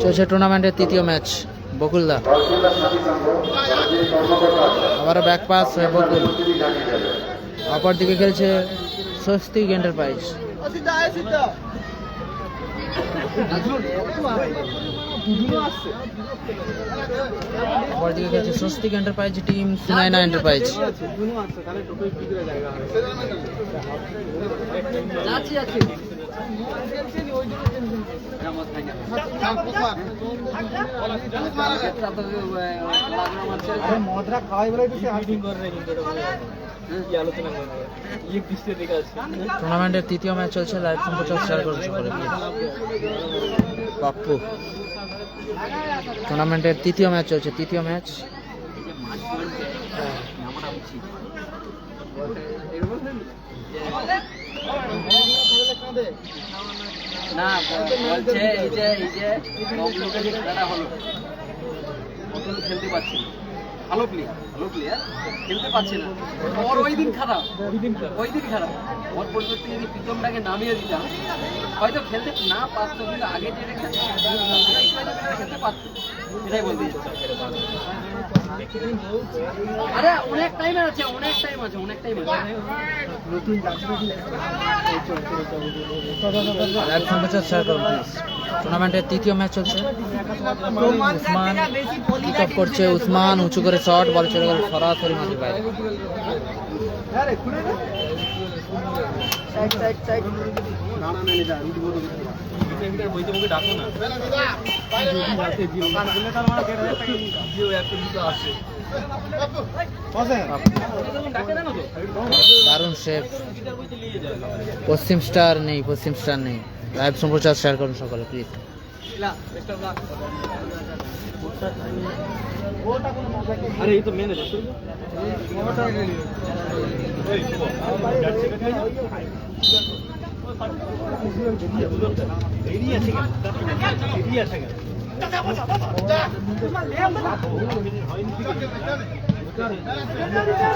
চলছে টুর্নামেন্টের তৃতীয় ম্যাচ। বকুলদা আবারও ব্যাক পাস হয়ে বকুল, অপর দিকে খেলছে স্বস্তিক এন্টারপ্রাইজ। অপরদিকে খেলছে Swastik enterprise team Sunaina enterprise. টুর্নামেন্টের তৃতীয় ম্যাচ চলছে, লাইভ সম্প্রচার শেয়ার করছে পাপ্পু। টুর্নামেন্টের তৃতীয় ম্যাচ চলছে, তৃতীয় ম্যাচ। না বলছে এই যে খেলাটা হলো খেলতে পারছি না, ভালো প্লেয়ার খেলতে পারছি না। ওর ওই দিন খারাপ ওর পরিবর্তে যদি প্রীতমটাকে নামিয়ে দিতাম হয়তো খেলতে না পারতো, কিন্তু আগে যেটা খেলতে পারতো, এটাই বলতে। আরে অনেক টাইম আছে। নতুন টুর্নামেন্টের তৃতীয় ম্যাচ চলছে। উসমান পিক আপ করছে, উসমান উঁচু করে শট, বল চলে গেল সরাসরি মাঠের বাইরে। দারুণ সেভ। পশ্চিম স্টার নেই। লাইভ সম্প্রচার শেয়ার করুন সকলে প্লিজ। আরে এই তো মেন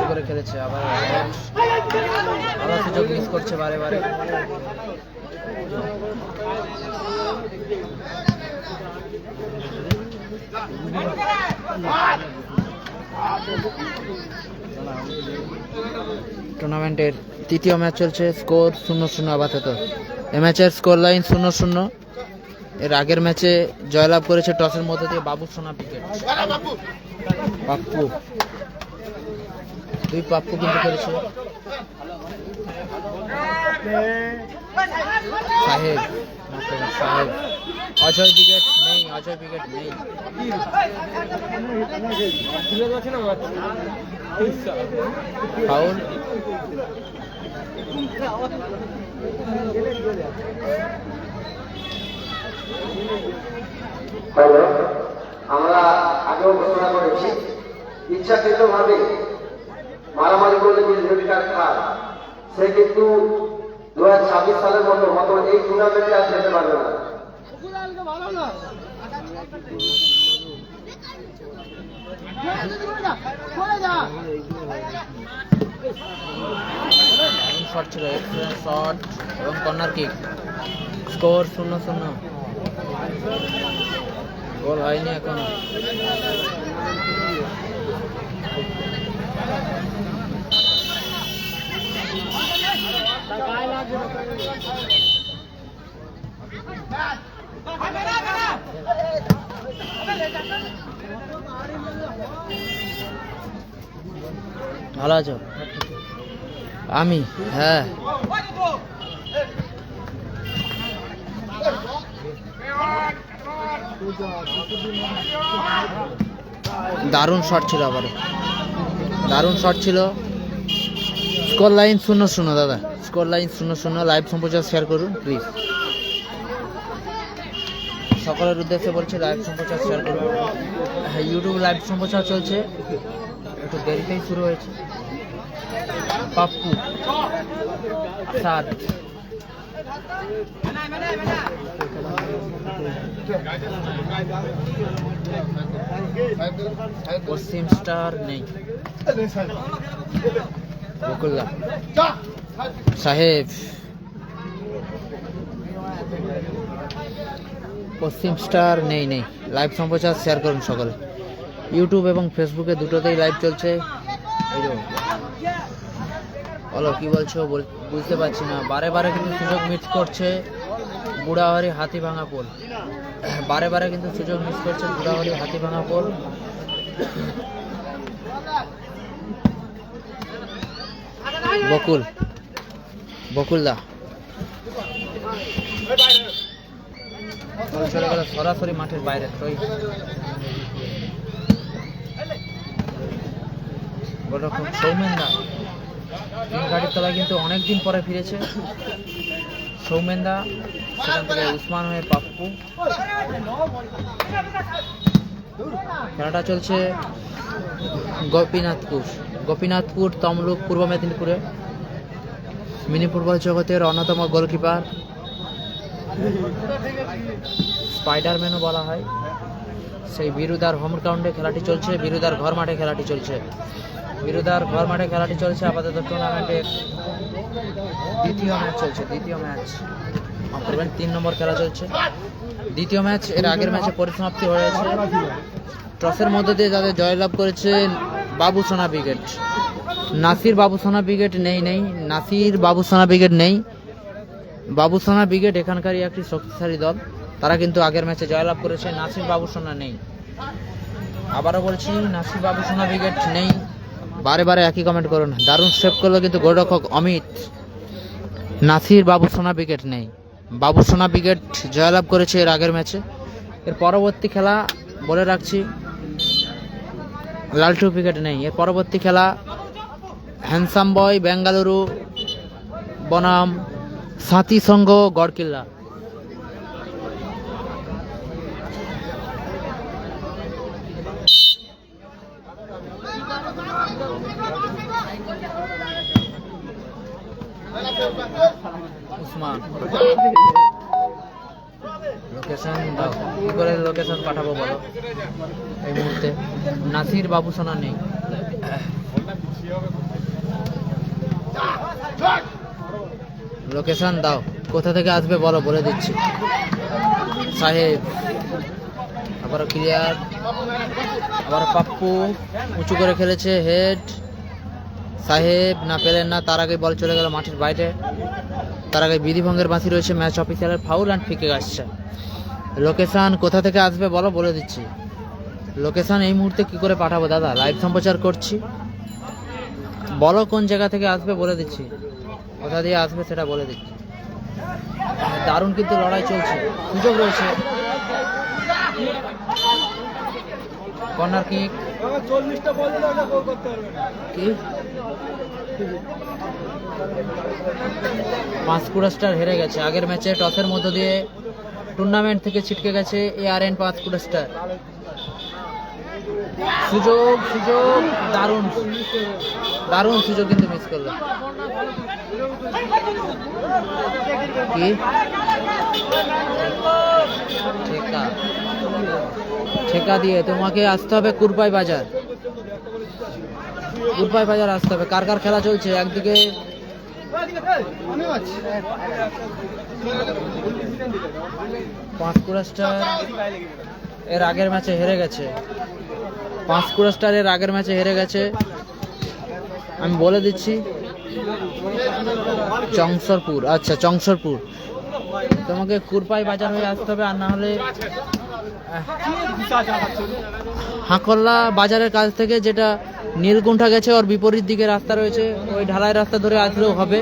করে খেলেছে, আবার সুযোগ মিস করছে বারে। টুর্নামেন্টের তৃতীয় ম্যাচ চলছে, স্কোর 0-0 আপাতত। এ ম্যাচের স্কোর লাইন 0-0। এর আগের ম্যাচে জয়লাভ করেছে টসের মধ্যে দিয়ে বাবু সোনা উইকেট। পাপ্পু কিন্তু খেলেছে। সাহেব অজয় উইকেট নেই। ফাউল। আমরা আগেও ঘোষণা করেছি, ইচ্ছাকৃতভাবে মারামারি করলে বিরোধিতার খাত, সে কিন্তু 2026 সালের মতো এই টুর্নামেন্টে আর যেতে পারবে না। শট ছিল, শট এবং কর্নার কিক। স্কোর 0-0। গোল হয়নি এখনো। ভালো আছো? আমি হ্যাঁ। দারুণ শট ছিল, স্কোর লাইন 0-0 দাদা, স্কোর লাইন 0-0। লাইভ সম্প্রচার শেয়ার করুন প্লিজ। সকলের উদ্দেশ্যে বলছি লাইভ সম্প্রচার শেয়ার করুন। হ্যাঁ, ইউটিউব লাইভ সম্প্রচার চলছে, একটু দেরিতেই শুরু হয়েছে। পাপ্পু 7। পশ্চিম স্টার নেই। বকুল্লা সাহেব। পশ্চিম স্টার নেই। লাইভ সম্প্রচার শেয়ার করুন সকলে। ইউটিউব এবং ফেসবুকে দুটোতেই লাইভ চলছে। বলো কি বলছো বুঝতে পারছি না। বারে কিন্তু সুযোগ মিস করছে বুড়াহারি হাতিভাঙা পোল। বারে কিন্তু সুযোগ মিস করছে বুড়াহারি হাতিভাঙা পোল। বকুলদা চলে গেল সরাসরি মাঠের বাইরে। সৌমেনদা তিন গাড়ির তলায় কিন্তু অনেকদিন পরে ফিরেছে সৌমেনদা। সেখান থেকে উসমান হয়ে পাপ্পু। খেলাটা চলছে গোপীনাথপুর তমলুক পূর্ব মেদিনীপুরে। মিনি ফুটবল জগতের অন্যতম গোলকিপার, স্পাইডারম্যানও বলা হয়, সেই বিরুদার হোম গ্রাউন্ডে খেলাটি চলছে। বিরুদার ঘর মাঠে খেলাটি চলছে। আপাতত টুর্নামেন্টের দ্বিতীয় ম্যাচ চলছে। 3 নম্বর খেলা চলছে। দ্বিতীয় ম্যাচ। এর আগের ম্যাচে পরিসমাপ্তি হয়েছে। টসের মধ্যে দিয়ে যাদের জয়লাভ করেছে বাবুসোনা ব্রিগেড। নাসির বাবুসোনা ব্রিগেড নেই। বাবুসোনা ব্রিগেড এখানকারই একটি শক্তিশালী দল। তারা কিন্তু আগের ম্যাচে জয়লাভ করেছে। নাসির বাবুসোনা নেই। আবারও বলছি, নাসির বাবুসোনা ব্রিগেড নেই। বারে একই কমেন্ট করুন। দারুণ সেভ করলো কিন্তু গোলরক্ষক অমিত। নাসির বাবুসোনা ব্রিগেড নেই। বাবুসোনা ব্রিগেড জয়লাভ করেছে এর আগের ম্যাচে। এর পরবর্তী খেলা বলে রাখছি, লালটু ব্রিগেড নেই। এর পরবর্তী খেলা হ্যান্ডসাম বয় বেঙ্গালুরু বনাম সাথী সংঘ গড়কিল্লা। উসমান লোকেশন দাও, কি করে লোকেশন পাঠাবো বলো এই মুহূর্তে। নাসির বাবুসোনা নেই। লোকেশন দাও, কোথা থেকে আসবে বলো, বলে দিচ্ছি। সাহেব আবার ক্লিয়ার। আবার পাপ্পু উঁচু করে খেলেছে, হেড। সাহেব না পেলেন না, তার আগে বল চলে গেল মাঠের বাইরে। তার আগে বিধিভঙ্গের বাঁশি রয়েছে। ম্যাচ অফিসিয়ালের ফাউল অ্যান্ড ফ্রি কিক আসছে। লোকেশন কোথা থেকে আসবে বলো, বলে দিচ্ছি। লোকেশন এই মুহূর্তে কি করে পাঠাবো দাদা, লাইভ সম্প্রচার করছি। বলো কোন জায়গা থেকে আসবে, বলে দিচ্ছি। কোথা দিয়ে আসবে সেটা বলে দিচ্ছি। দারুণ কিন্তু লড়াই চলছে, সুযোগ রয়েছে। Corner kick. কি পাঁশকুড়া স্টার হেরে গেছে আগের ম্যাচে। টসের মধ্য দিয়ে টুর্নামেন্ট থেকে ছিটকে গেছে ARN পাঁশকুড়া স্টার। সুযোগ দারুণ সুযোগ কিন্তু মিস করলো। কি ঠেকা দিয়ে তোমাকে আসতে হবে কুরপাই বাজার আসতে হবে। কার খেলা চলছে একদিকে পাঁশকুড়া স্টার এর আগের ম্যাচে হেরে গেছে। আমি বলে দিচ্ছি চংসরপুর। আচ্ছা চংসরপুর, তোমাকে কুরপাই বাজার হয়ে আসতে হবে, আর না হলে হাকল্লা বাজারের কাছ থেকে যেটা নীলকুণ্ঠা গেছে ওর বিপরীত দিকে রাস্তা রয়েছে, ওই ঢালাই রাস্তা ধরে আসলেও হবে।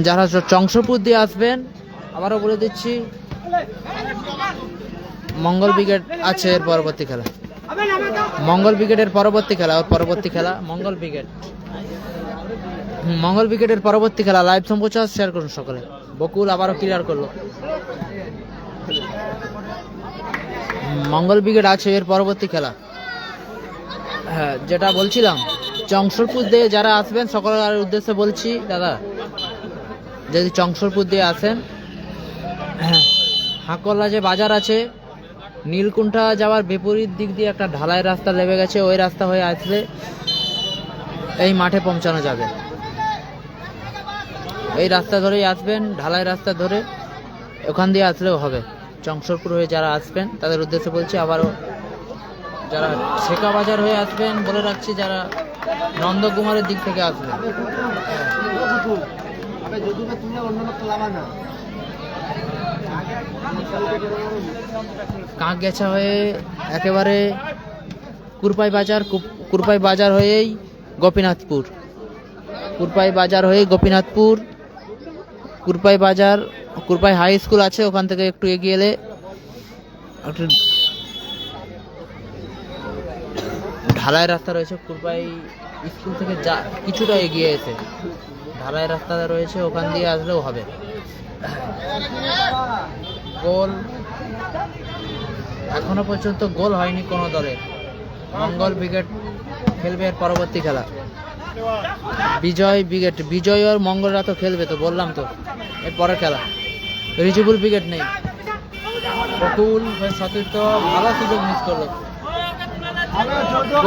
যারা চংসরপুর দিয়ে আসবেন, আবারও বলে দিচ্ছি মঙ্গল ব্রিগেড আছে এর পরবর্তী খেলা। মঙ্গল ব্রিগেডের পরবর্তী খেলা মঙ্গল ব্রিগেডের পরবর্তী খেলা। লাইভ সম্প্রচার শেয়ার করুন সকলে। বকুল আবারও ক্লিয়ার করলো। মঙ্গল ব্রিগেড আছে এর পরবর্তী খেলা। হ্যাঁ, যেটা বলছিলাম চংসরপুর দিয়ে যারা আসবেন সকলের উদ্দেশ্যে বলছি দাদা, যদি চংসরপুর দিয়ে আসেন, হাকলা যে বাজার আছে, নীলকুণ্ঠা যাওয়ার বিপরীত দিক দিয়ে একটা ঢালাই রাস্তা লেবে গেছে, ওই রাস্তা হয়ে আসলে এই মাঠে পৌঁছানো যাবে। এই রাস্তা ধরেই আসবেন, ঢালাই রাস্তা ধরে ওখান দিয়ে আসলেও হবে। চংসরপুর হয়ে যারা আসবেন তাদের উদ্দেশ্যে বলছি। আবারও যারা শেখা বাজার হয়ে আসবেন বলে রাখছি, যারা নন্দকুমারের দিক থেকে আসবেন, কাঁকগেছা হয়ে একেবারে কুরপাই বাজার হয়েই গোপীনাথপুর, কুরপাই হাই স্কুল আছে, ওখান থেকে একটু এগিয়ে এলে একটু ঢালাই রাস্তা রয়েছে। কুরপাই স্কুল থেকে যা কিছুটা এগিয়ে এসে ঢালাই রাস্তা রয়েছে, ওখান দিয়ে আসলেও হবে। গোল এখনো পর্যন্ত গোল হয়নি কোনো দলে। মঙ্গল ব্রিগেড খেলবে এর পরবর্তী খেলা। বিজয় আর মঙ্গলরা তো খেলবে, তো বললাম তো এর পরের খেলা। রিজুবুল ব্রিগেড নেই। বকুল সতীর্থ ভালো সুযোগ মিস করলো।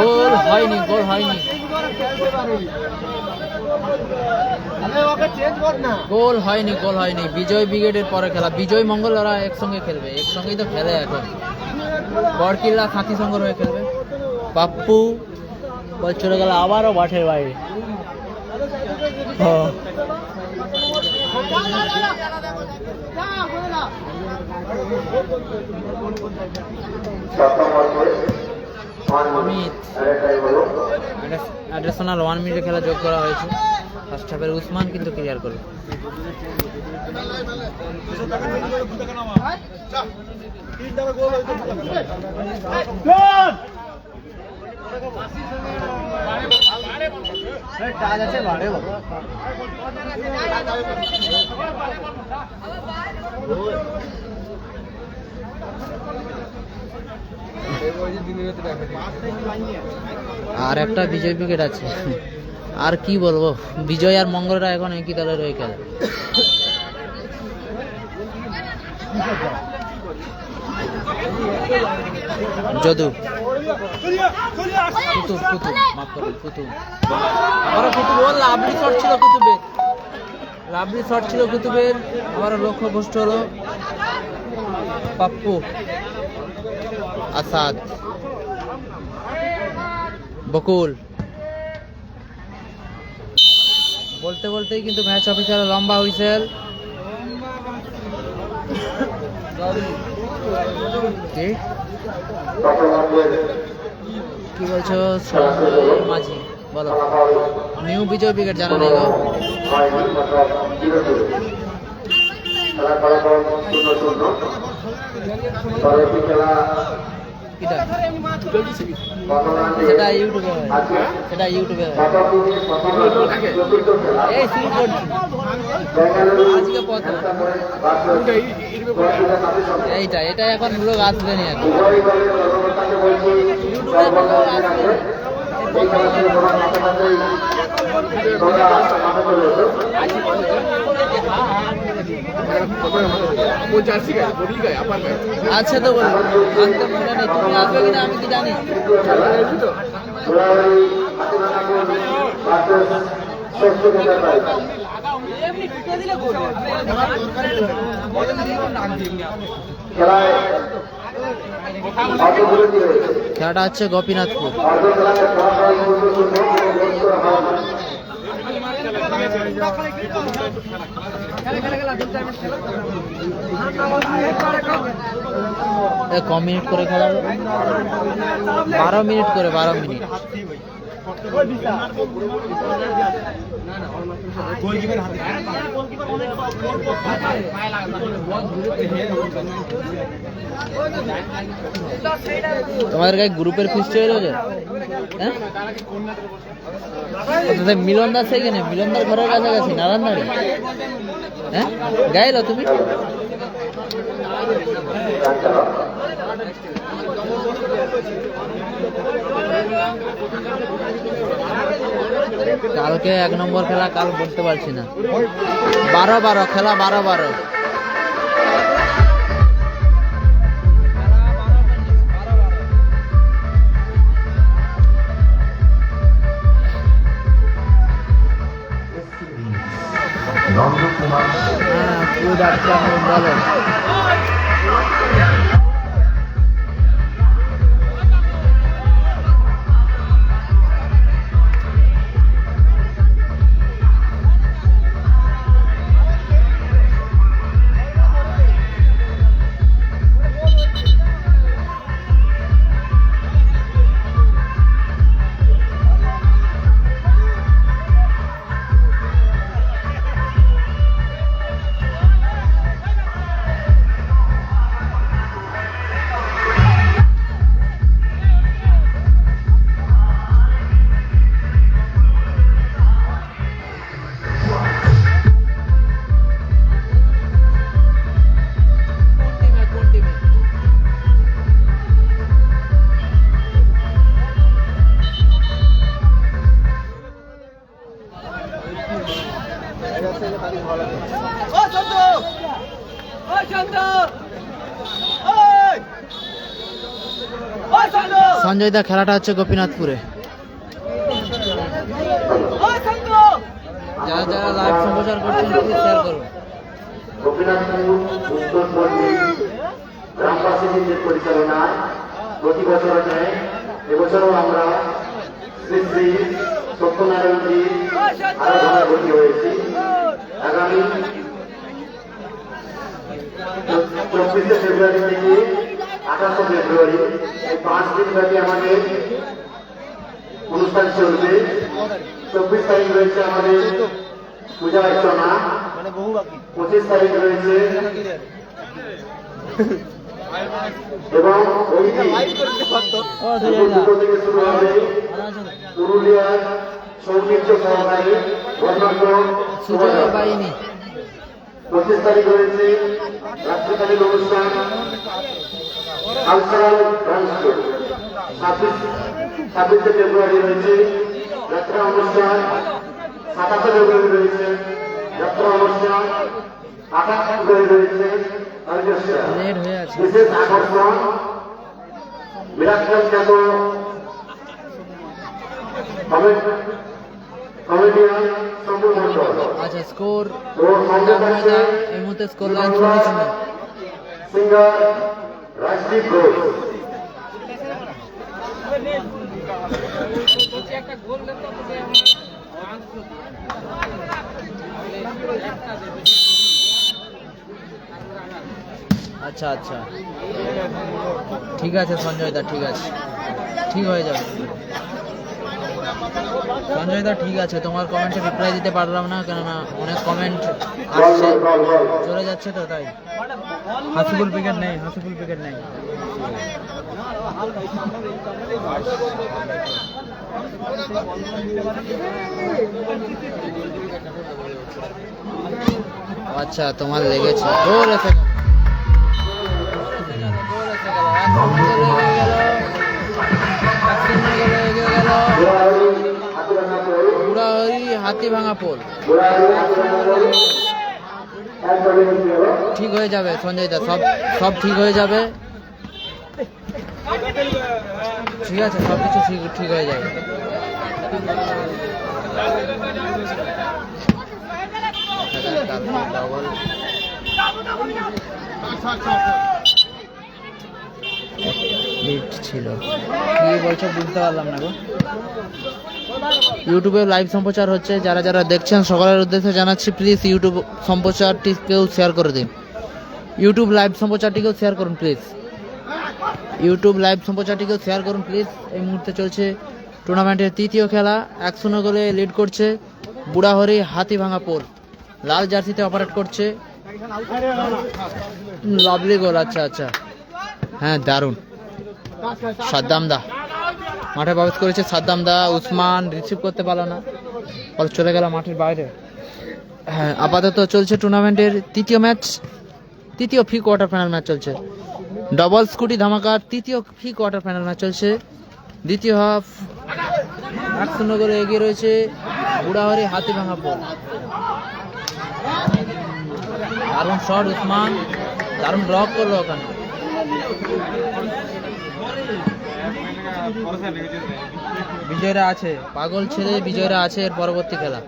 গোল হয়নি। গোল হয়নি। বিজয় ব্রিগেডের পরে খেলা। বিজয় মঙ্গল ওরা একসঙ্গে খেলবে, একসঙ্গেই তো খেলে এখন। বরকিল্লা খাতি সংঘর হয়ে খেলবে। পাপ্পু বল চলে গেল আবারও মাঠের বাইরে। অ্যাডিশনাল 1 মিনিটে খেলা যোগ করা হয়েছে। ফার্স্ট হাফের উসমান কিন্তু ক্লিয়ার করলো। আর একটা বিজয় ব্রিগেড আছে। আর কি বলবো, বিজয় আর মঙ্গলরা এখন একই দলের হয়ে খেলে। যদু কুতুব মাফ করবেন, কুতুব আবারও কুতুব। ও লাভলি শট ছিল কুতুবের। আবারও লক্ষ্য ভ্রষ্ট হলো পাপ্পু। আসাদ, বকুল বলতেই কিন্তু ম্যাচ অফিসার লম্বা হুইসেল। কি বলছো মাঝি? বলো। নিউ বিজয় ব্রিগেড জানা নেই গো। সেটা ইউটিউবে এই শুরু করছি আজকে পথ। এটা এখন লোক আসবে না, এখন ইউটিউবে লোক আসবে। আচ্ছা তো বলো, তুমি আসবে কিনা আমি কি জানি। খেলাটা হচ্ছে গোপীনাথপুর। কম মিনিট করে খেলা হবে, 12 মিনিট করে, 12 মিনিট। তোমাদের গায়ে গ্রুপের ফিস্ট হয়ে রয়েছে? হ্যাঁ, মিলন দাস এখানে, মিলন দার ঘরের কাছাকাছি নারায়ণবাড়ি। হ্যাঁ, গাইলো তুমি? কালকে 1 নম্বর খেলা, কাল বলতে পারছি না। 12-12 খেলা, 12-12। হ্যাঁ, গুড আফটারনুন, বলো। সঞ্জয় দা, খেলাটা হচ্ছে গোপীনাথপুরে। যারা যারা লাইভ সম্প্রচার করছেন শেয়ার করুন। গোপীনাথপুর উত্তরপল্লী গ্রামবাসীদের পরিচালনায় প্রতি বছর নেয়, এবছরও আমরা শ্রী শ্রী সত্যনারায়ণজির আরাধনায় ভর্তি হয়েছি। আগামী 24শে ফেব্রুয়ারি থেকে 28শে ফেব্রুয়ারি এই 5 দিন ব্যাপী আমাদের অনুষ্ঠান চলবে। 24 তারিখ রয়েছে আমাদের পূজা অর্চনা, 25 তারিখ রয়েছে এবং ওই দিন দুপুর থেকে শুরু হবে পুরুলিয়ার সৌন্দর্য সহকারী বর্ণাঢ্য সুজয় বাহিনী। 25 তারিখ রয়েছে রাত্রিকালীন অনুষ্ঠান কালচারাল ডান্স শো। 26শে ফেব্রুয়ারি রয়েছে যাত্রা অনুষ্ঠান, 27শে ফেব্রুয়ারি রয়েছে যাত্রা অনুষ্ঠান, 28 ফেব্রুয়ারি রয়েছে অর্কেস্ট্রা। লেট হয়ে আছে। বিশেষ আকর্ষণ মিরাক্কেল খ্যাত কমেডিয়ান শম্ভু মণ্ডল আচ্ছা, স্কোর ও সঙ্গে থাকছে এই মুহূর্তে score line 0-0। Singer Rajdeep Ghosh. আচ্ছা আচ্ছা, ঠিক আছে সঞ্জয় দা, ঠিক আছে, ঠিক হয়ে যাবে সঞ্জয় দা, ঠিক আছে। তোমার কমেন্টে রিপ্লাই দিতে পারলাম না, কেননা অনেক কমেন্ট আসছে, চলে যাচ্ছে তো, তাই। হাসিফুল উইকেট নেই, হাসিফুল উইকেট নেই। আচ্ছা, তোমার লেগেছে, গোল এসে গেল। বুড়াহরি হাতি ভাঙা পোল। ঠিক হয়ে যাবে সঞ্জয় দা, সব সব ঠিক হয়ে যাবে, ঠিক আছে, সব কিছু ঠিক হয়ে যাবে। হিট ছিল, কি বলছো বুঝতে পারলাম না গো। ইউটিউবে লাইভ সম্প্রচার হচ্ছে, যারা যারা দেখছেন সকলের উদ্দেশ্যে জানাচ্ছি, প্লিজ ইউটিউব সম্প্রচারটিকেও শেয়ার করে দিন। ইউটিউব লাইভ সম্প্রচারটিকেও শেয়ার করুন প্লিজ, ইউটিউব লাইভ সম্প্রচারটিকেও শেয়ার করুন প্লিজ। এই মুহূর্তে চলছে টুর্নামেন্টের তৃতীয় খেলা, 1-0 গোলে লিড করছে বুড়াহরি হাতি ভাঙা পোল। লাল জার্সিতে অপারেট করছে, লাভলি গোল। আচ্ছা আচ্ছা, হ্যাঁ দারুণ। সাদ্দাম দা মাঠে প্রবেশ করেছে, সাদ্দাম দা, উসমান রিসিভ করতে পারলো না, বল চলে গেল মাঠের বাইরে। হ্যাঁ, আপাতত চলছে টুর্নামেন্টের তৃতীয় ম্যাচ, তৃতীয় ফ্রি কোয়ার্টার ফাইনাল ম্যাচ চলছে। ডবল স্কুটি ধামাকার তৃতীয় ফ্রি কোয়ার্টার ফাইনাল ম্যাচ চলছে। দ্বিতীয় হাফ 1-0 গোলে এগিয়ে রয়েছে বুড়াহরি হাতি ভাঙা পোল। দারুণ শট উসমান, দারুণ ব্লক করলো ওখানে। বিজয়রা আছে, পাগল ছেলে বিজয়রা আছে এর পরবর্তী খেলা।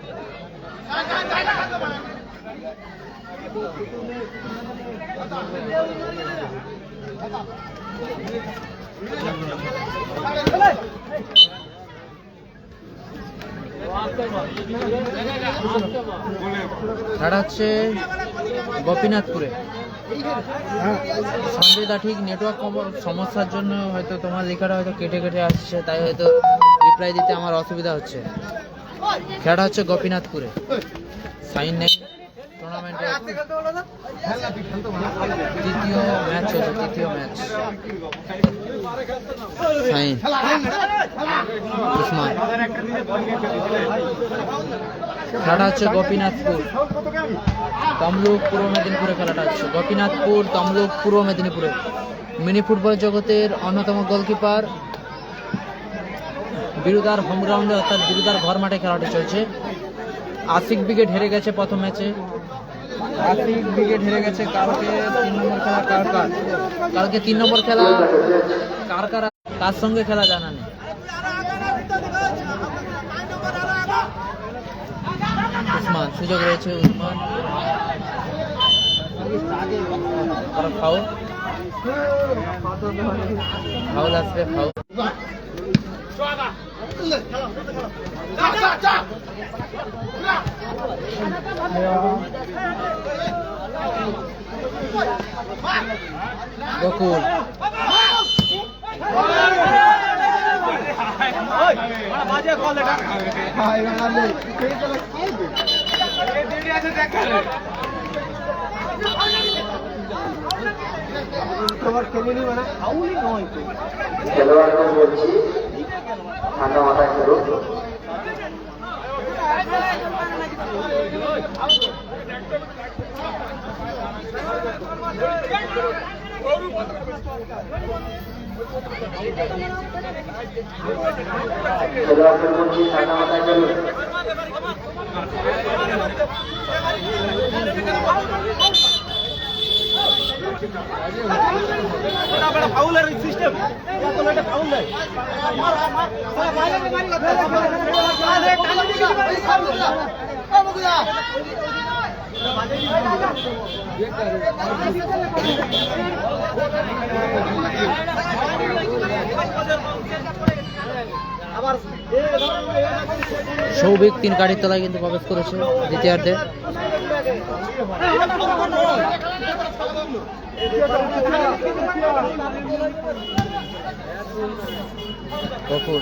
খেলা হচ্ছে গোপীনাথপুরে। সঞ্জয় দা ঠিক নেটওয়ার্ক সমস্যার জন্য হয়তো তোমার লেখাটা হয়তো কেটে কেটে আসছে, তাই হয়তো রিপ্লাই দিতে আমার অসুবিধা হচ্ছে। খেলাটা হচ্ছে গোপীনাথপুরে, সাইন নেই টুর্নামেন্টের তৃতীয় ম্যাচ চলছে, তৃতীয় ম্যাচ। সাইন উসমান। খেলাটা হচ্ছে গোপীনাথপুর তমলুক পূর্ব মেদিনীপুরে। খেলাটা হচ্ছে গোপীনাথপুর তমলুক পূর্ব মেদিনীপুরে। মিনি ফুটবল জগতের অন্যতম গোলকিপার বিরুদার হোম গ্রাউন্ডে অর্থাৎ বিরুদার ঘর মাঠে খেলাটি চলছে। আশিক ব্রিগেড হেরে গেছে প্রথম ম্যাচে। আশিক ব্রিগেড হেরে গেছে। কালকে 3 নম্বর খেলা কালকে 3 নম্বর খেলা কার সঙ্গে খেলা জানা নেই। উসমান, সুযোগ রয়েছে উসমান, ফাউল আসবে, ফাউল। বকুল খেলোয়াড়কে বলছি ঠান্ডা মাথায় খেলুন। খেলোয়াড়কে বলছি ঠান্ডা মাথায় খেলুন। ফাউলের সিস্টেম ফাউল দেয়। সৌভিক 3 গাড়ির তলায় কিন্তু প্রবেশ করেছে দ্বিতীয়ার্ধে। বকুল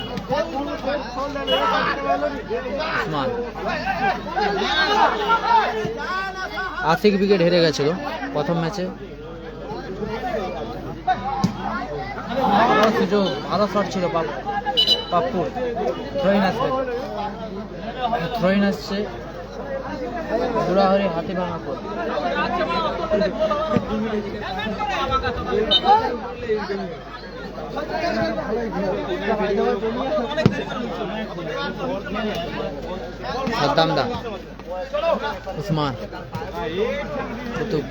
উসমান। আশিক ব্রিগেড হেরে গেছিল প্রথম ম্যাচে। ভালো সুযোগ, ভালো শট ছিল পাপ্পুর। থ্রোইন আসছে বুড়াহরি হাতি ভাঙা পোল। সাদ্দাম দা, উসমান, কুতুব,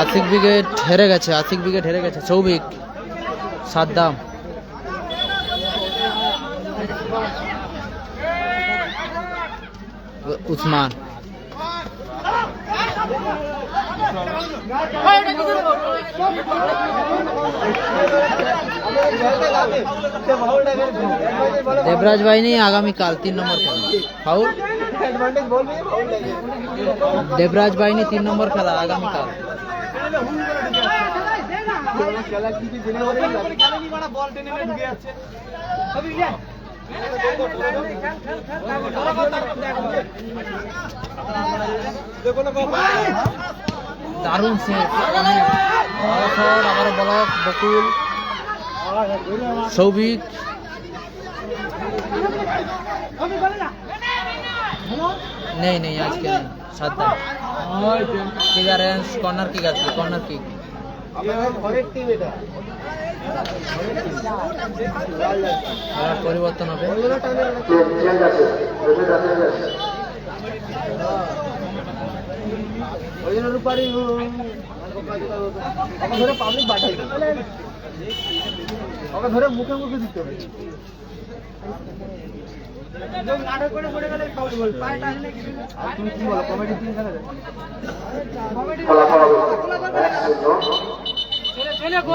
আশিক ব্রিগেড হেরে গেছে, আশিক ব্রিগেড হেরে গেছে। সৌভিক, সাদ্দাম, উসমান। দেবরাজ বাহিনী আগামীকাল 3 নম্বর খেলা, ফাউল। দেবরাজ বাহিনী 3 নম্বর খেলা আগামীকাল। দারুণ সেভ, আবার ব্লক বকুল, সৌভিক। নেই আজকে নেই। সাদ্দাম কিক, কর্নার কিক আসবে, কর্নার কিক। খেলার পরিবর্তন হবে। চেঞ্জ আছে, চেঞ্জ আছে। ওই জন্য রূপারি ধরে পাবলিক বাটাই ওকে ধরে মুখে মুখে দিতে হবে। তুমি কি বলো কমেডি টিম খেলা যায়?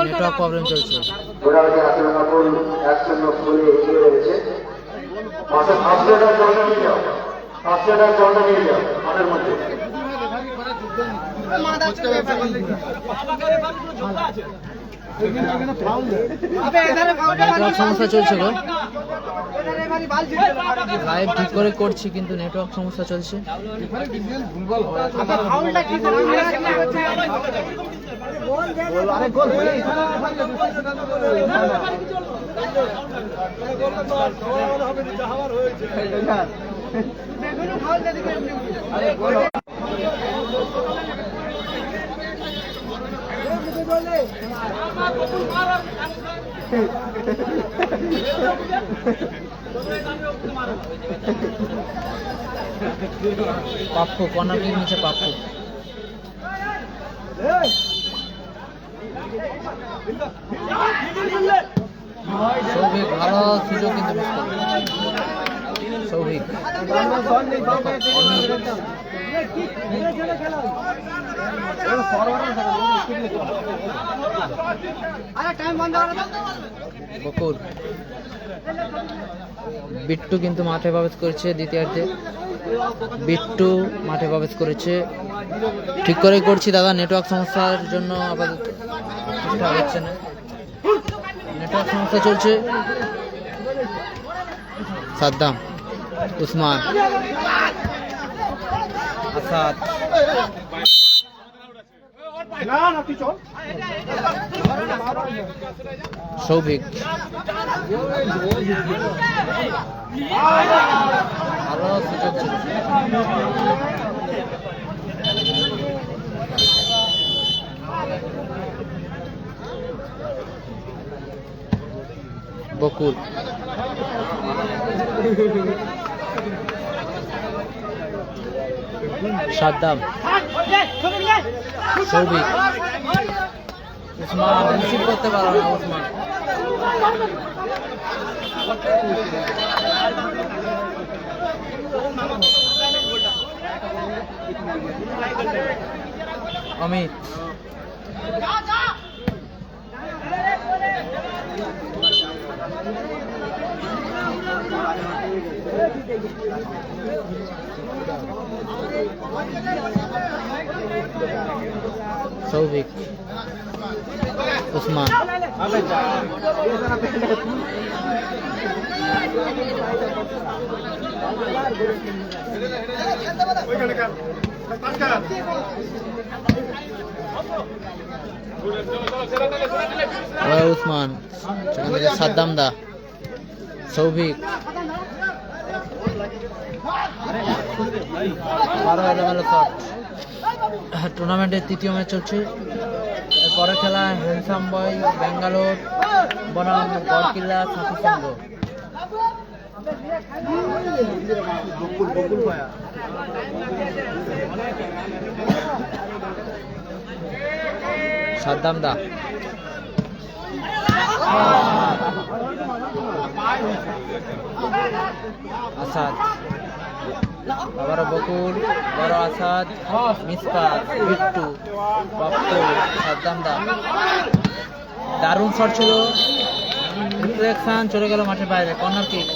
নেটওয়ার্ক প্রবলেম চলছে। ঘোড়াবাড়ি হাতিরঙ্গাপুর 1-0 গোলে এগিয়ে রয়েছে। মাঠে অস্ট্রেলিয়ার জলটা নিয়ে যাও, অস্ট্রেলিয়ার জলটা নিয়ে যাও মাঠের মধ্যে। নেটওয়ার্ক সমস্যা চলছে গো, লাইভ ঠিক করে করছি কিন্তু নেটওয়ার্ক সমস্যা চলছে। পাপ্পু কর্নার কিক নিচে পাপ্পু। সৌভিক ভালো সুযোগ কিন্তু মিস করল। সৌভিক বকুল বিট্টু কিন্তু মাঠে প্রবেশ করেছে দ্বিতীয়ার্ধে। বিট্টু মাঠে প্রবেশ করেছে, ঠিক করে করছি দাদা, নেটওয়ার্ক সমস্যার জন্য আপাতত ঠিকঠাক হচ্ছে না, নেটওয়ার্ক সমস্যা চলছে। সাদ্দাম, উসমান, আসাদ, সৌভিক ভালো সুযোগ ছিল। বকুল সাদ্দাম, সৌভিক, উসমান রিসিভ করতে পারো না। উসমান অমিত, সৌভিক, উসমান, উসমান, সাদ্দাম দা, সৌভিক, আরো এলোমেলো শট। টুর্নামেন্টের তৃতীয় ম্যাচ চলছে। এরপরে খেলা হ্যান্ডসাম বয় ব্যাঙ্গালোর বনাম গড়কিল্লা সাথী সংঘ। সাদ্দাম দা, আসাদ, আবারও বকুল, বড় আসাদ, মিসকাত, বিট্টু, পাপ্পু, সাদ্দাম দা, দারুণ শট ছিল, রিফ্লেকশন চলে গেল মাঠের বাইরে। কর্নার কিক,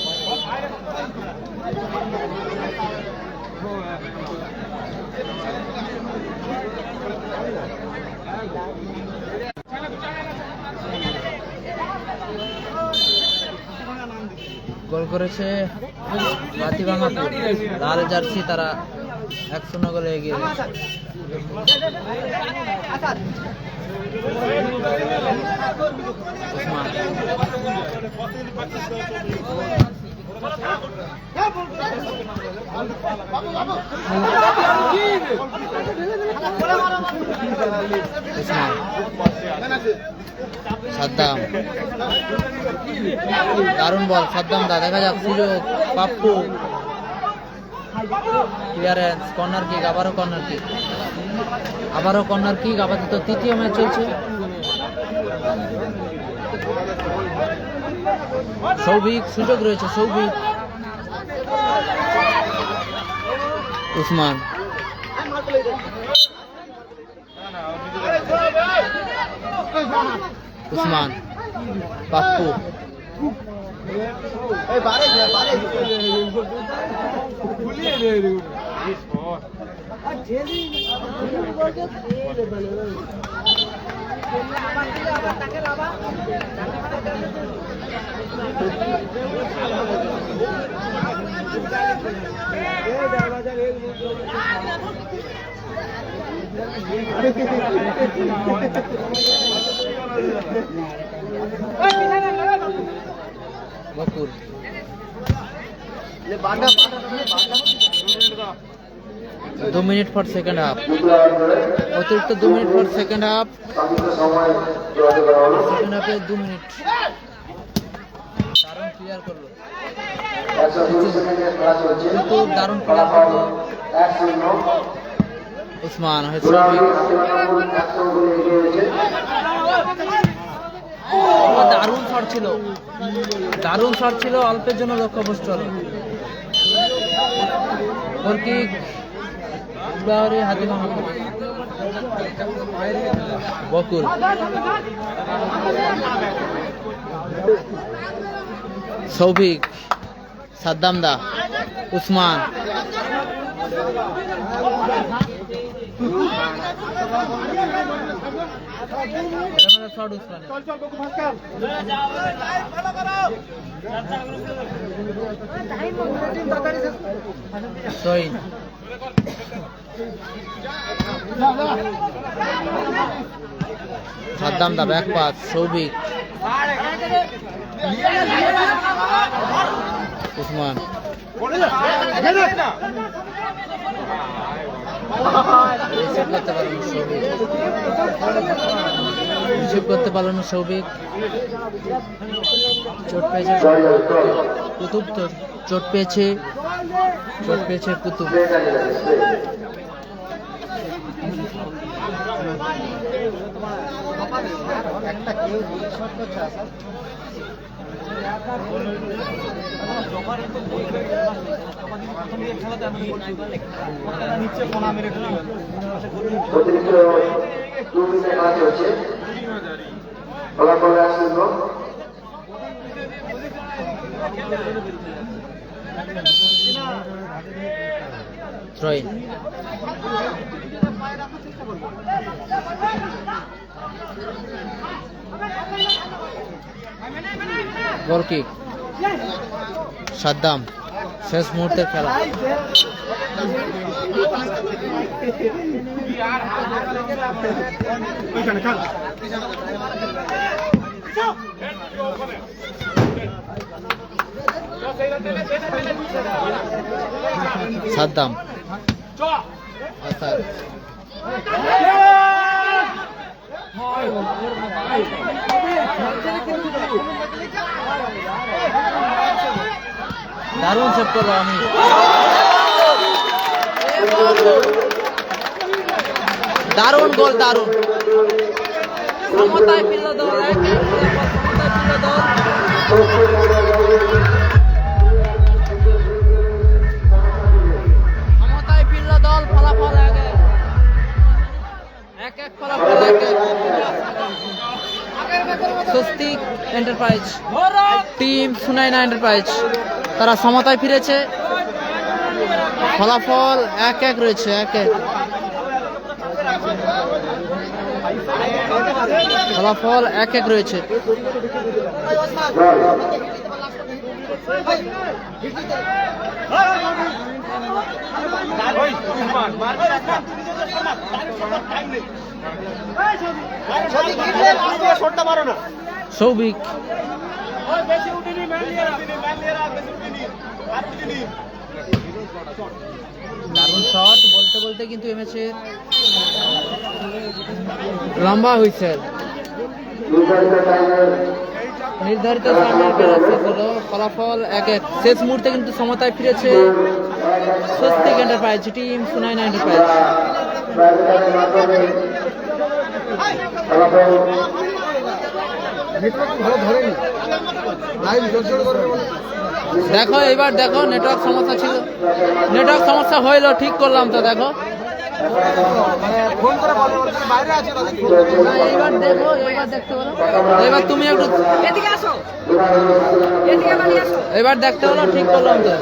গোল করেছে বাতিভাঙাপুর, লাল জার্সি, তারা 1-0 গোলে এগিয়ে গেছে। উসমান, সাদ্দাম, দারুণ বল সাদ্দাম দা, দেখা যাক সুযোগ, পাপ্পু ক্লিয়ারেন্স, কর্নার কিক, আবারও কর্নার কিক, আবারও কর্নার কিক। আপাতত তৃতীয় ম্যাচ চলছে। সৌভিক, সুযোগ রয়েছে সৌভিক, উসমান, উসমান, পাপ্পু, বকুল, 2 মিনিট ফর সেকেন্ড হাফ, অতিরিক্ত 2 minute for second half, second হাফে 2 মিনিট। দারুণ ক্লিয়ার করলো, কিন্তু দারুণ ক্লিয়ার করলো উসমান। দারুণ শট ছিল, দারুণ শট ছিল, অল্পের জন্য লক্ষ্যভ্রষ্ট হলো। গোল কিক হাতে ভাঙা বকুল, সৌভিক, সাদ্দাম দা, উসমান, শট উসমান, সইন, Saddam da, back pass, Souvik, Usman, receive করতে পারল না সৌভিক, চোট পেয়েছে কুতুব, চোট পেয়েছে কুতুব। অতিরিক্ত 2 মিনিট খেলা চলছে, ফলাফল আসছিল থ্রোইন, গোল কিক, সাদ্দাম, শেষ মুহূর্তের খেলা। সাদ্দাম, দারুণ সেভ করলো আমি, দারুণ গোল, দারুণ সমতায় ফিরল দল, সমতায় ফিরল দল, ফলাফল এক ফলাফল Swastik enterprise team Sunaina enterprise তারা সমতায় ফিরেছে, ফলাফল 1-1 রয়েছে, 1-1 ফলাফল 1-1 রয়েছে। সৌভিক, দারুণ শট, বলতে বলতে কিন্তু এই ম্যাচে লম্বা হুইসেল, নির্ধারিত টাইমের নির্ধারিত সময়ের খেলা শেষ হলো, ফলাফল 1-1। শেষ মুহূর্তে কিন্তু সমতায় ফিরেছে Swastik enterprise team Sunaina enterprise. প্রাইভেটের মাধ্যমে ফলাফল দেখো এবার দেখো, নেটওয়ার্ক সমস্যা ছিল, নেটওয়ার্ক সমস্যা হইলো, ঠিক করলাম তো। দেখো এবার দেখো, এবার দেখতে পারো, এবার তুমি একটু এবার দেখতে হলো, ঠিক করলাম তো।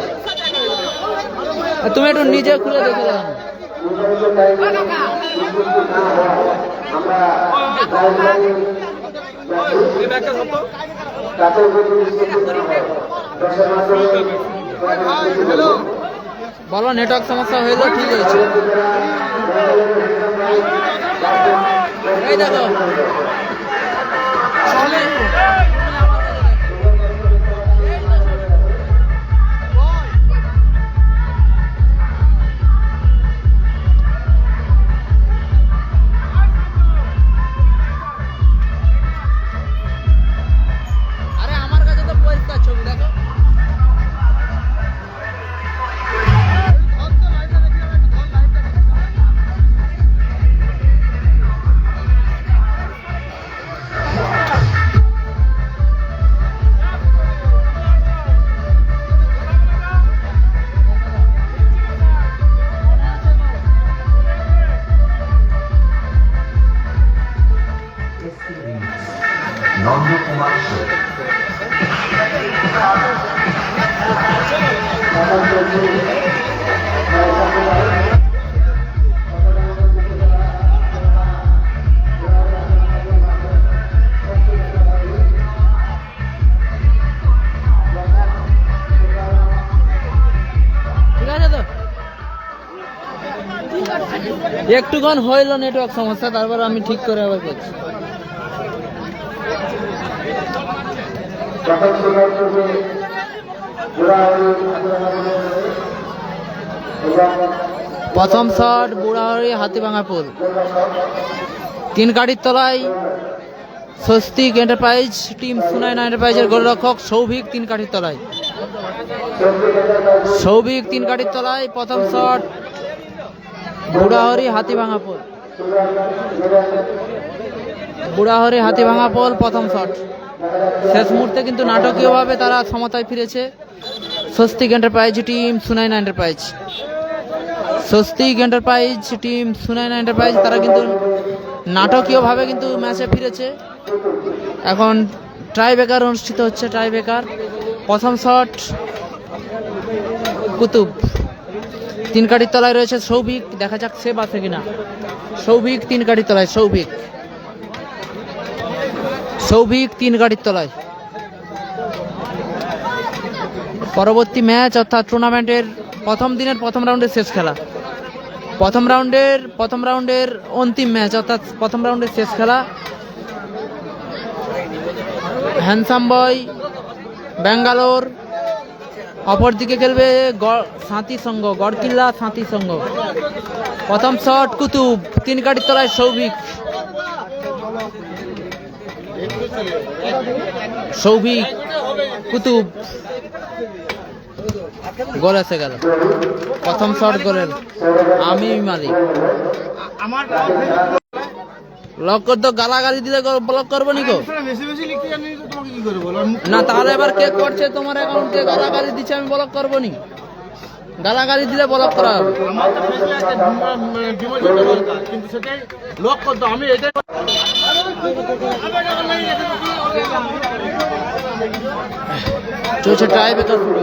তুমি একটু নিজে খুলে দেখে দাও। বলো নেটওয়ার্ক সমস্যা হইলো, ঠিক হয়েছে। এই দেখো আরে আমার কাছে তো পরিষ্কার ছবি, দেখো। নন্দকুমার সেন ঠিক আছে তো, একটুক্ষণ হইলো নেটওয়ার্ক সমস্যা, তারপর আমি ঠিক করে আবার করছি। প্রথম সময় পূর্বে প্রথম শট বুড়াহরি হাতিভাঙাপুর, 3 গাড়ির তলায় স্বস্তিক এন্টারপ্রাইজ টিম সুনাইনা এন্টারপ্রাইজের গোলরক্ষক সৌভিক 3 গাড়ির তলায়, সৌভিক 3 গাড়ির তলায়। প্রথম শট বুড়াহরি হাতিভাঙাপুর, বুড়াহরি হাতিভাঙাপুর প্রথম শট। শেষ মুহূর্তে কিন্তু নাটকীয়ভাবে তারা সমতায় ফিরেছে Swastik enterprise team Sunaina enterprise. Swastik enterprise team Sunaina enterprise তারা কিন্তু নাটকীয়ভাবে কিন্তু ম্যাচে ফিরেছে। এখন টাই ব্রেকার অনুষ্ঠিত হচ্ছে, টাই ব্রেকার। প্রথম শট কুতুব, 3 গাড়ির তলায় রয়েছে সৌভিক, দেখা যাক সেভ আছে কিনা। সৌভিক 3 গাড়ির তলায়, সৌভিক 3 গাড়ির তলায়। পরবর্তী ম্যাচ অর্থাৎ টুর্নামেন্টের প্রথম দিনের প্রথম রাউন্ডের শেষ খেলা, প্রথম রাউন্ডের অন্তিম ম্যাচ অর্থাৎ প্রথম রাউন্ডের শেষ খেলা। হ্যান্ডসাম বয় ব্যাঙ্গালোর, অপরদিকে খেলবে সাঁতি সংঘ, গড়কিল্লা সাঁতি সংঘ। প্রথম শট কুতুব, 3 গাড়ির তলায় সৌভিক, সৌভিক কুতুব, গোল এসে গেল। প্রথম শট গোলের আমি মালিক। লক করতো, গালাগালি দিলে ব্লক করবো নিকো না, তাহলে এবার কে করছে তোমার অ্যাকাউন্টে গালাগালি দিচ্ছে, আমি ব্লক করবো নি? গালাগালি দিলে ব্লক করা হবে। চলছে টাই ব্রেকার শুরু।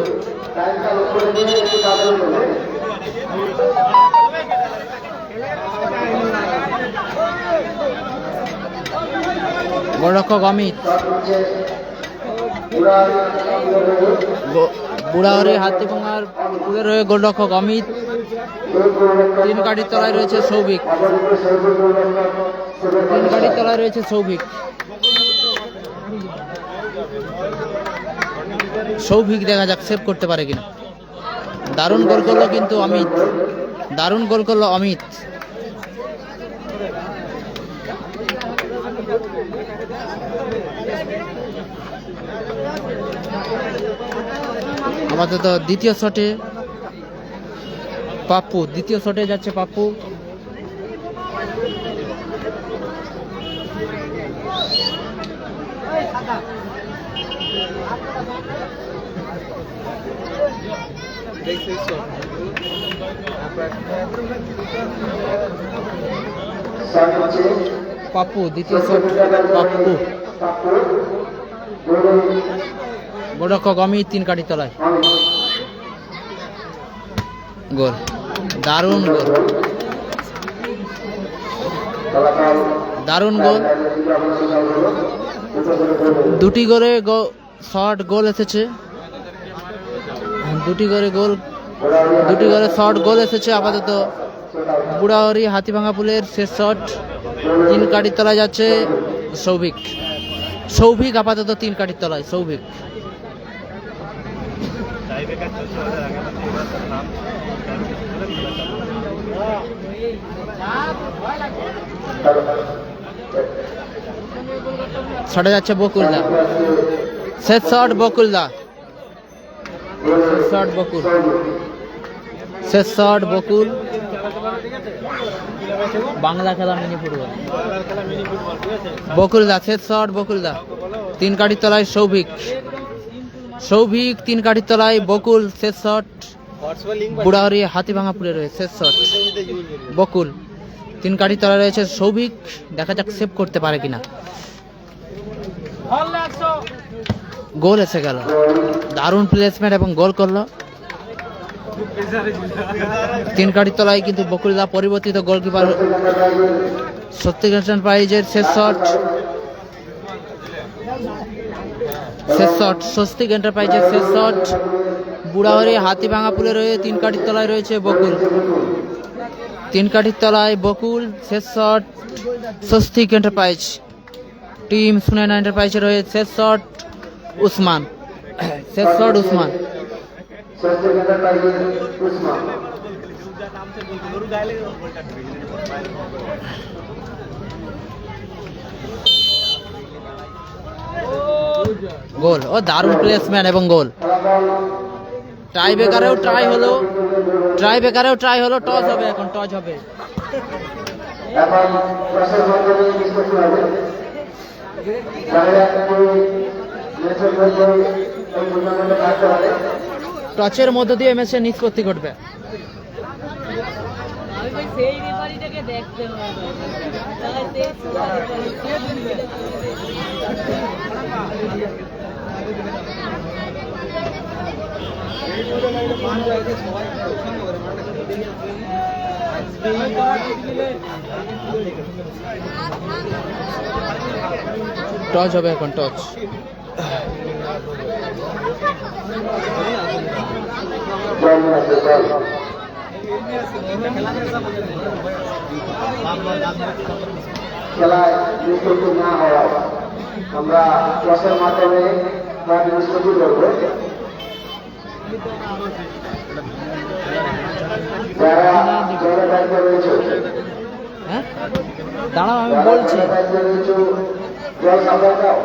গোলরক্ষক অমিত, বুড়াহরি হাতিভাঙার পুরের হয়ে গোলরক্ষক অমিত, 3 গাড়ির তলায় রয়েছে সৌভিক, 3 গাড়ির তলায় রয়েছে সৌভিক। সৌভিক দেখা যাক সেভ করতে পারে কিনা। দারুণ গোল করলো কিন্তু অমিত, দারুণ গোল করলো অমিত। আপাতত দ্বিতীয় শটে পাপ্পু, দ্বিতীয় শটে যাচ্ছে পাপ্পু। শট হচ্ছে পাপ্পু দ্বিতীয় শট, পাপ্পু বড় কমি 3 কাঠি তলায়। গোল, দারুণ গোল, দারুণ গোল। দুটি করে শর্ট গোল এসেছে, দুটি করে শর্ট গোল এসেছে। আপাতত বুড়াহরি হাতিভাঙা পুলের শেষ শট, 3 কাঠির তলায় যাচ্ছে সৌভিক। সৌভিক আপাতত 3 কাঠির তলায়, সৌভিক। ছড়ে যাচ্ছে বকুলদা, শেষ শট বকুলদা, শেষ শট বকুল, শেষ শট বকুল। বাংলা খেলা মিনি ফুটবল, বকুলদা শেষ শট বকুলদা। 3 কাঠির তলায় সৌভিক, সৌভিক 3 কাঠির তলায় বকুল, শেষ শট। বুড়াহরি হাতিভাঙা পুলে রয়েছে শেষ শট বকুল, 3 কাঠির তলায় রয়েছে সৌভিক। দেখা যাক সেভ করতে পারে কিনা। গোল এসে গেল, দারুণ প্লেসমেন্ট এবং গোল করলো। 3 কাঠির তলায় কিন্তু বকুলদা পরিবর্তিত গোলকিপার স্বস্তিক এন্টারপ্রাইজের শেষ শট, শেষ শট স্বস্তিক এন্টারপ্রাইজের শেষ শট। বুড়াহরি হাতিভাঙা পুলে রয়ে 3 কাঠির তলায় রয়েছে বকুল, 3 কাঠির তলায় বকুল, শেষ shot Swastik enterprise. Team Sunayna এন্টারপ্রাইজের রয়ে শেষ শট উসমান, শেষ শট উসমান। গোল, ও দারুণ প্লেসম্যান এবং গোল। টাই বেকারেও ট্রাই হলো, ট্রাই বেকারেও ট্রাই হলো। টস হবে এখন, টস হবে। টচের মধ্য দিয়ে ম্যাচের নিষ্পত্তি ঘটবে। সেই রেফারিটাকে দেখতে হবে। টচ হবে এখন, টচ। খেলায় নিষ্পত্তি না হওয়ায় আমরা ক্লাসের মাধ্যমে তার নিষ্পত্তি করবো। যারা জলের দায়িত্বে রয়েছে, হ্যাঁ দাঁড়াও আমি বলছি। জল সাপ্লাই দাও।